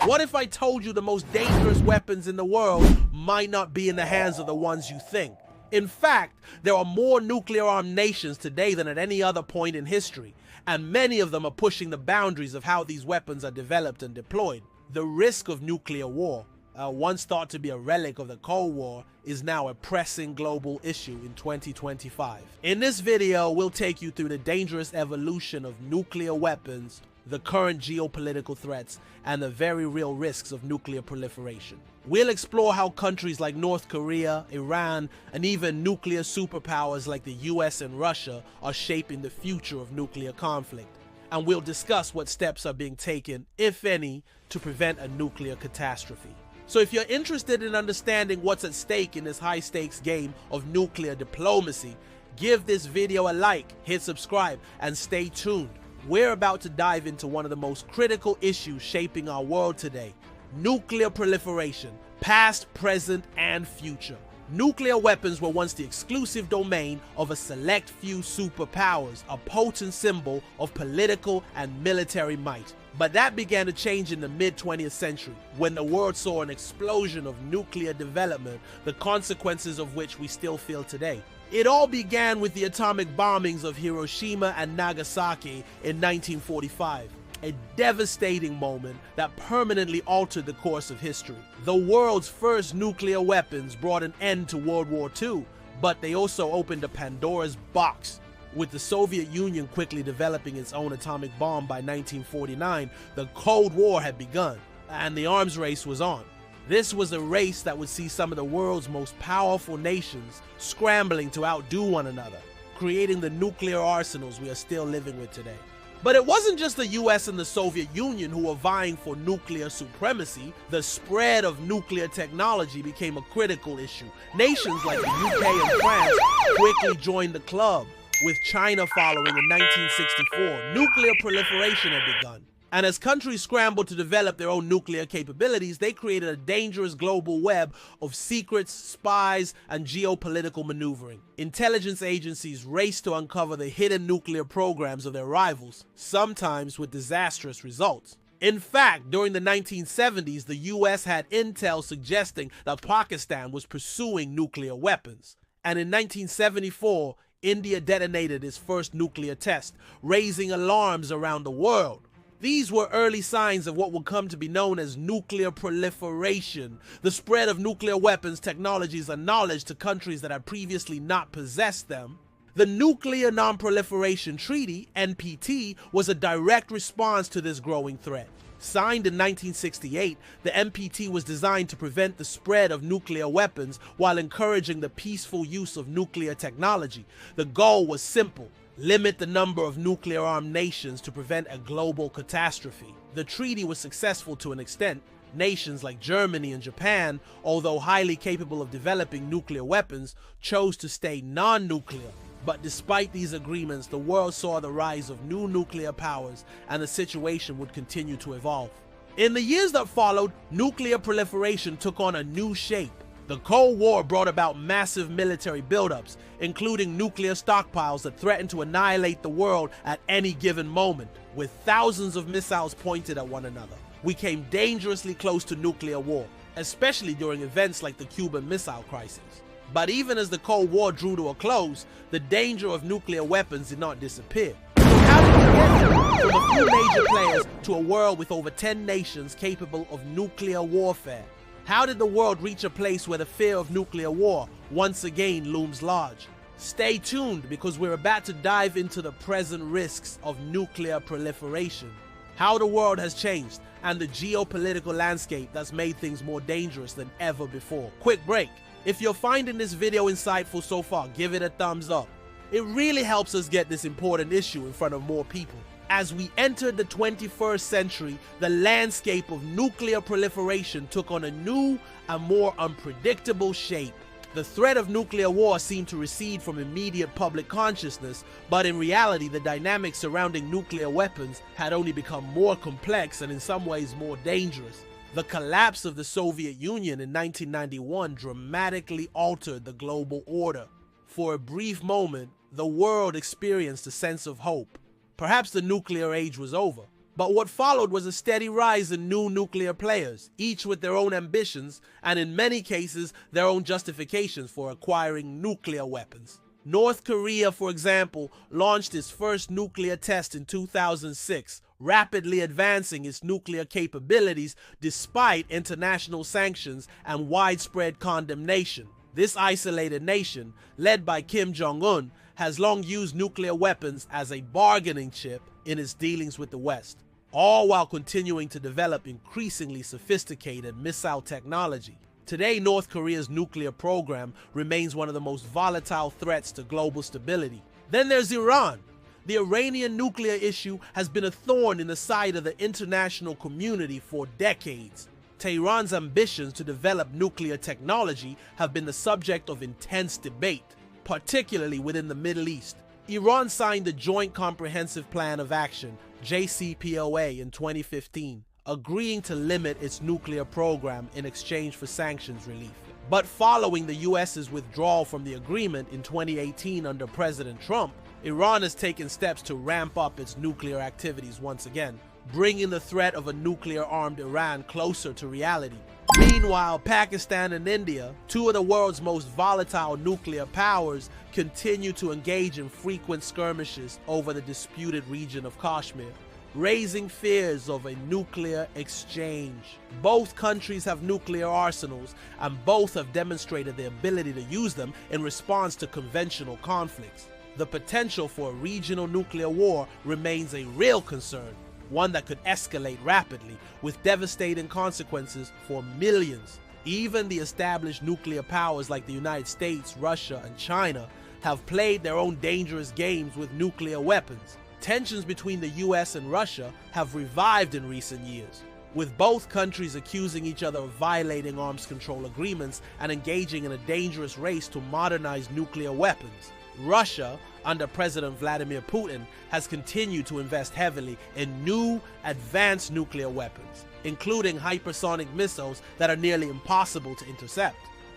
What if I told you the most dangerous weapons in the world might not be in the hands of the ones you think? In fact, there are more nuclear-armed nations today than at any other point in history, and many of them are pushing the boundaries of how these weapons are developed and deployed. The risk of nuclear war, once thought to be a relic of the Cold War, is now a pressing global issue in 2025. In this video, we'll take you through the dangerous evolution of nuclear weapons, the current geopolitical threats, and the very real risks of nuclear proliferation. We'll explore how countries like North Korea, Iran, and even nuclear superpowers like the US and Russia are shaping the future of nuclear conflict. And we'll discuss what steps are being taken, if any, to prevent a nuclear catastrophe. So if you're interested in understanding what's at stake in this high-stakes game of nuclear diplomacy, give this video a like, hit subscribe, and stay tuned. We're about to dive into one of the most critical issues shaping our world today: nuclear proliferation, past, present, and future. Nuclear weapons were once the exclusive domain of a select few superpowers, a potent symbol of political and military might. But that began to change in the mid-20th century, when the world saw an explosion of nuclear development, the consequences of which we still feel today. It all began with the atomic bombings of Hiroshima and Nagasaki in 1945, a devastating moment that permanently altered the course of history. The world's first nuclear weapons brought an end to World War II, but they also opened a Pandora's box. With the Soviet Union quickly developing its own atomic bomb by 1949, the Cold War had begun, and the arms race was on. This was a race that would see some of the world's most powerful nations scrambling to outdo one another, creating the nuclear arsenals we are still living with today. But it wasn't just the US and the Soviet Union who were vying for nuclear supremacy. The spread of nuclear technology became a critical issue. Nations like the UK and France quickly joined the club, with China following in 1964. Nuclear proliferation had begun. And as countries scrambled to develop their own nuclear capabilities, they created a dangerous global web of secrets, spies, and geopolitical maneuvering. Intelligence agencies raced to uncover the hidden nuclear programs of their rivals, sometimes with disastrous results. In fact, during the 1970s, the US had intel suggesting that Pakistan was pursuing nuclear weapons. And in 1974, India detonated its first nuclear test, raising alarms around the world. These were early signs of what would come to be known as nuclear proliferation, the spread of nuclear weapons, technologies, and knowledge to countries that had previously not possessed them. The Nuclear Non-Proliferation Treaty, NPT, was a direct response to this growing threat. Signed in 1968, the NPT was designed to prevent the spread of nuclear weapons while encouraging the peaceful use of nuclear technology. The goal was simple: limit the number of nuclear-armed nations to prevent a global catastrophe. The treaty was successful to an extent. Nations like Germany and Japan, although highly capable of developing nuclear weapons, chose to stay non-nuclear. But despite these agreements, the world saw the rise of new nuclear powers, and the situation would continue to evolve. In the years that followed, nuclear proliferation took on a new shape. The Cold War brought about massive military buildups, including nuclear stockpiles that threatened to annihilate the world at any given moment. With thousands of missiles pointed at one another, we came dangerously close to nuclear war, especially during events like the Cuban Missile Crisis. But even as the Cold War drew to a close, the danger of nuclear weapons did not disappear. So how did we get here? From a few major players to a world with over 10 nations capable of nuclear warfare? How did the world reach a place where the fear of nuclear war once again looms large? Stay tuned, because we're about to dive into the present risks of nuclear proliferation, how the world has changed, and the geopolitical landscape that's made things more dangerous than ever before. Quick break. If you're finding this video insightful so far, give it a thumbs up. It really helps us get this important issue in front of more people. As we entered the 21st century, the landscape of nuclear proliferation took on a new and more unpredictable shape. The threat of nuclear war seemed to recede from immediate public consciousness, but in reality, the dynamics surrounding nuclear weapons had only become more complex and in some ways more dangerous. The collapse of the Soviet Union in 1991 dramatically altered the global order. For a brief moment, the world experienced a sense of hope. Perhaps the nuclear age was over. But what followed was a steady rise in new nuclear players, each with their own ambitions and in many cases their own justifications for acquiring nuclear weapons. North Korea, for example, launched its first nuclear test in 2006, rapidly advancing its nuclear capabilities despite international sanctions and widespread condemnation. This isolated nation, led by Kim Jong-un, has long used nuclear weapons as a bargaining chip in its dealings with the West, all while continuing to develop increasingly sophisticated missile technology. Today, North Korea's nuclear program remains one of the most volatile threats to global stability. Then there's Iran. The Iranian nuclear issue has been a thorn in the side of the international community for decades. Tehran's ambitions to develop nuclear technology have been the subject of intense debate, particularly within the Middle East. Iran signed the Joint Comprehensive Plan of Action, JCPOA, in 2015, agreeing to limit its nuclear program in exchange for sanctions relief. But following the US's withdrawal from the agreement in 2018 under President Trump, Iran has taken steps to ramp up its nuclear activities once again, bringing the threat of a nuclear-armed Iran closer to reality. Meanwhile, Pakistan and India, two of the world's most volatile nuclear powers, continue to engage in frequent skirmishes over the disputed region of Kashmir, raising fears of a nuclear exchange. Both countries have nuclear arsenals, and both have demonstrated the ability to use them in response to conventional conflicts. The potential for a regional nuclear war remains a real concern, one that could escalate rapidly with devastating consequences for millions. Even the established nuclear powers like the United States, Russia, and China have played their own dangerous games with nuclear weapons. Tensions between the US and Russia have revived in recent years, with both countries accusing each other of violating arms control agreements and engaging in a dangerous race to modernize nuclear weapons. Russia, under President Vladimir Putin, has continued to invest heavily in new, advanced nuclear weapons, including hypersonic missiles that are nearly impossible to intercept.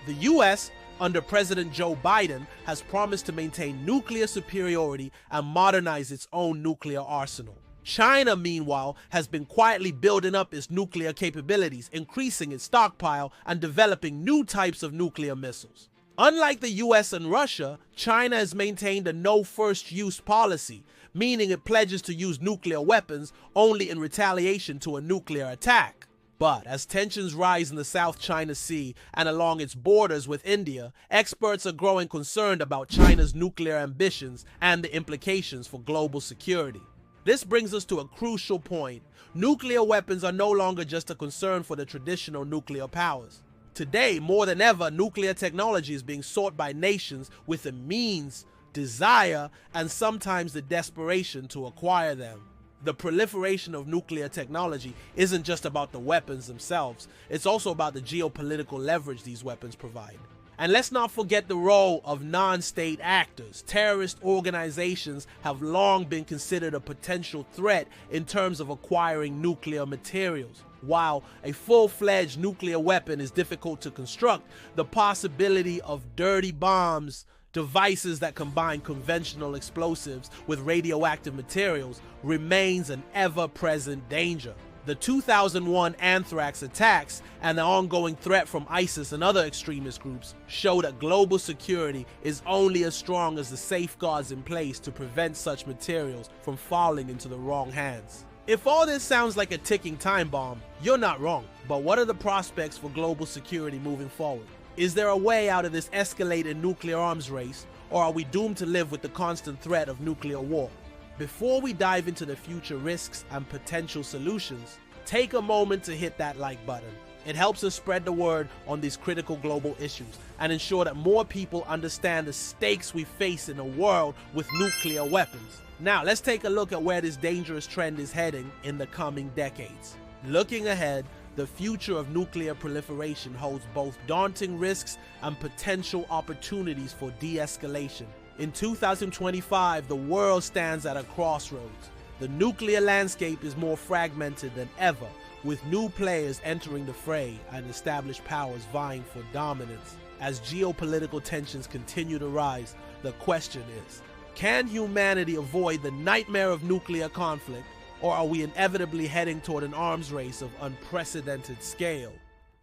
The US, under President Joe Biden, has promised to maintain nuclear superiority and modernize its own nuclear arsenal. China, meanwhile, has been quietly building up its nuclear capabilities, increasing its stockpile and developing new types of nuclear missiles. Unlike the US and Russia, China has maintained a no-first-use policy, meaning it pledges to use nuclear weapons only in retaliation to a nuclear attack. But as tensions rise in the South China Sea and along its borders with India, experts are growing concerned about China's nuclear ambitions and the implications for global security. This brings us to a crucial point. Nuclear weapons are no longer just a concern for the traditional nuclear powers. Today, more than ever, nuclear technology is being sought by nations with the means, desire, and sometimes the desperation to acquire them. The proliferation of nuclear technology isn't just about the weapons themselves, it's also about the geopolitical leverage these weapons provide. And let's not forget the role of non-state actors. Terrorist organizations have long been considered a potential threat in terms of acquiring nuclear materials. While a full-fledged nuclear weapon is difficult to construct, the possibility of dirty bombs, devices that combine conventional explosives with radioactive materials, remains an ever-present danger. The 2001 anthrax attacks and the ongoing threat from ISIS and other extremist groups show that global security is only as strong as the safeguards in place to prevent such materials from falling into the wrong hands. If all this sounds like a ticking time bomb, you're not wrong. But what are the prospects for global security moving forward? Is there a way out of this escalated nuclear arms race, or are we doomed to live with the constant threat of nuclear war? Before we dive into the future risks and potential solutions, take a moment to hit that like button. It helps us spread the word on these critical global issues and ensure that more people understand the stakes we face in a world with nuclear weapons. Now, let's take a look at where this dangerous trend is heading in the coming decades. Looking ahead, the future of nuclear proliferation holds both daunting risks and potential opportunities for de-escalation. In 2025, the world stands at a crossroads. The nuclear landscape is more fragmented than ever, with new players entering the fray and established powers vying for dominance. As geopolitical tensions continue to rise, the question is, can humanity avoid the nightmare of nuclear conflict, or are we inevitably heading toward an arms race of unprecedented scale?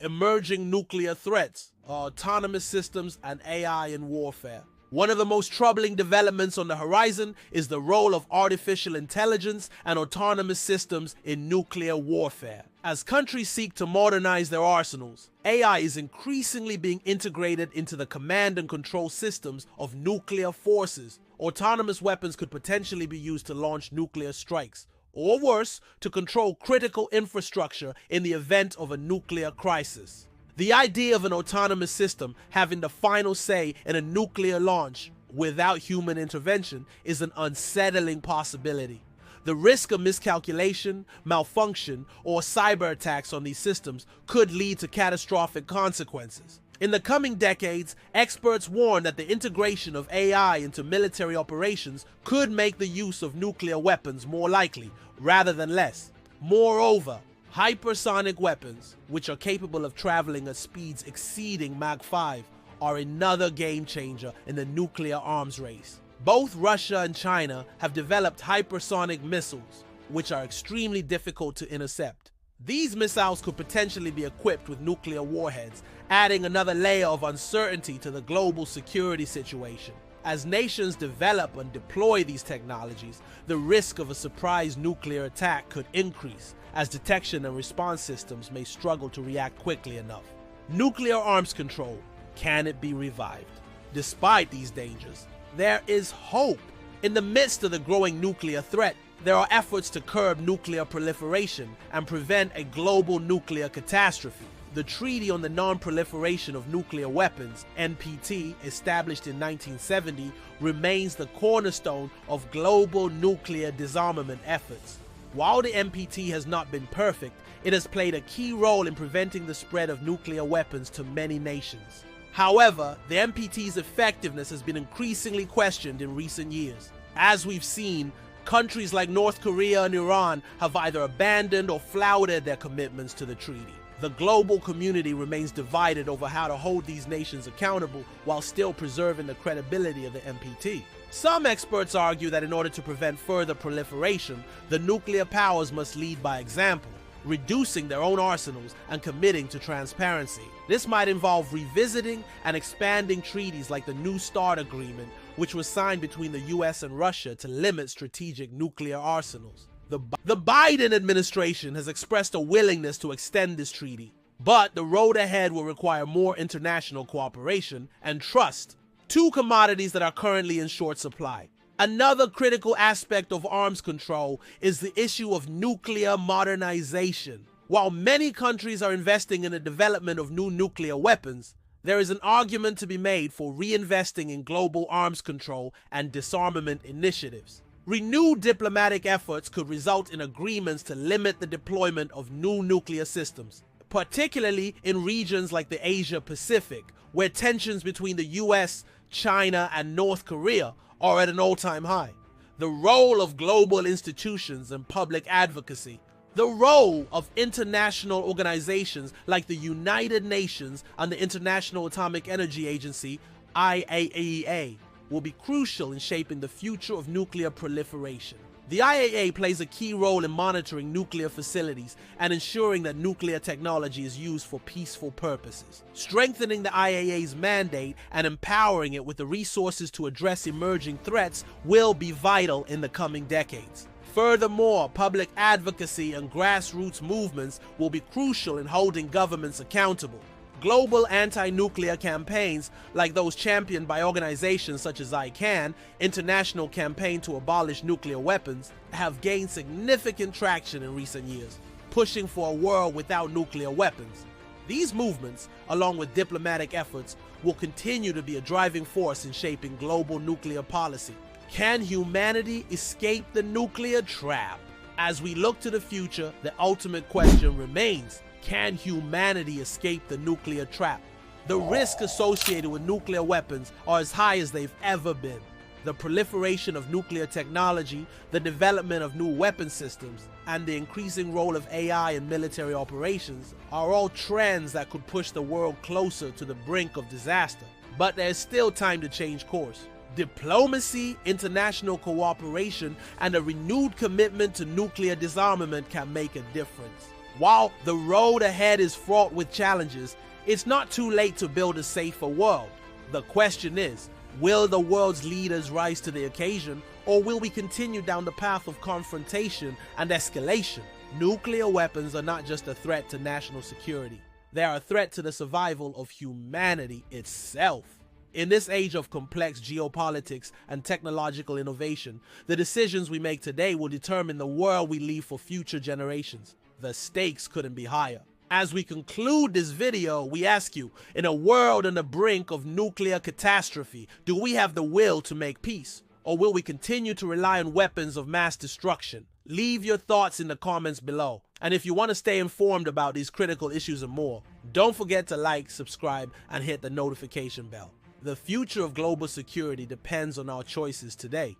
Emerging nuclear threats, autonomous systems, and AI in warfare. One of the most troubling developments on the horizon is the role of artificial intelligence and autonomous systems in nuclear warfare. As countries seek to modernize their arsenals, AI is increasingly being integrated into the command and control systems of nuclear forces. Autonomous weapons could potentially be used to launch nuclear strikes, or worse, to control critical infrastructure in the event of a nuclear crisis. The idea of an autonomous system having the final say in a nuclear launch without human intervention is an unsettling possibility. The risk of miscalculation, malfunction, or cyber attacks on these systems could lead to catastrophic consequences. In the coming decades, experts warn that the integration of AI into military operations could make the use of nuclear weapons more likely, rather than less. Moreover, hypersonic weapons, which are capable of traveling at speeds exceeding Mach 5, are another game changer in the nuclear arms race. Both Russia and China have developed hypersonic missiles, which are extremely difficult to intercept. These missiles could potentially be equipped with nuclear warheads, adding another layer of uncertainty to the global security situation. As nations develop and deploy these technologies, the risk of a surprise nuclear attack could increase, as detection and response systems may struggle to react quickly enough. Nuclear arms control, can it be revived? Despite these dangers, there is hope. In the midst of the growing nuclear threat, there are efforts to curb nuclear proliferation and prevent a global nuclear catastrophe. The Treaty on the Non-Proliferation of Nuclear Weapons, NPT, established in 1970, remains the cornerstone of global nuclear disarmament efforts. While the NPT has not been perfect, it has played a key role in preventing the spread of nuclear weapons to many nations. However, the NPT's effectiveness has been increasingly questioned in recent years. As we've seen, countries like North Korea and Iran have either abandoned or flouted their commitments to the treaty. The global community remains divided over how to hold these nations accountable while still preserving the credibility of the NPT. Some experts argue that in order to prevent further proliferation, the nuclear powers must lead by example, reducing their own arsenals and committing to transparency. This might involve revisiting and expanding treaties like the New START agreement, which was signed between the US and Russia to limit strategic nuclear arsenals. The Biden administration has expressed a willingness to extend this treaty, but the road ahead will require more international cooperation and trust, two commodities that are currently in short supply. Another critical aspect of arms control is the issue of nuclear modernization. While many countries are investing in the development of new nuclear weapons, there is an argument to be made for reinvesting in global arms control and disarmament initiatives. Renewed diplomatic efforts could result in agreements to limit the deployment of new nuclear systems, particularly in regions like the Asia-Pacific, where tensions between the US, China, and North Korea are at an all-time high. The role of global institutions and public advocacy. The role of international organizations like the United Nations and the International Atomic Energy Agency, IAEA, will be crucial in shaping the future of nuclear proliferation. The IAEA plays a key role in monitoring nuclear facilities and ensuring that nuclear technology is used for peaceful purposes. Strengthening the IAEA's mandate and empowering it with the resources to address emerging threats will be vital in the coming decades. Furthermore, public advocacy and grassroots movements will be crucial in holding governments accountable. Global anti-nuclear campaigns, like those championed by organizations such as ICANN, International Campaign to Abolish Nuclear Weapons, have gained significant traction in recent years, pushing for a world without nuclear weapons. These movements, along with diplomatic efforts, will continue to be a driving force in shaping global nuclear policy. Can humanity escape the nuclear trap? As we look to the future, the ultimate question remains: can humanity escape the nuclear trap? The risks associated with nuclear weapons are as high as they've ever been. The proliferation of nuclear technology, the development of new weapon systems, and the increasing role of AI in military operations are all trends that could push the world closer to the brink of disaster. But there's still time to change course. Diplomacy, international cooperation, and a renewed commitment to nuclear disarmament can make a difference. While the road ahead is fraught with challenges, it's not too late to build a safer world. The question is, will the world's leaders rise to the occasion, or will we continue down the path of confrontation and escalation? Nuclear weapons are not just a threat to national security. They are a threat to the survival of humanity itself. In this age of complex geopolitics and technological innovation, the decisions we make today will determine the world we leave for future generations. The stakes couldn't be higher. As we conclude this video, we ask you, in a world on the brink of nuclear catastrophe, do we have the will to make peace? Or will we continue to rely on weapons of mass destruction? Leave your thoughts in the comments below. And if you want to stay informed about these critical issues and more, don't forget to like, subscribe, and hit the notification bell. The future of global security depends on our choices today.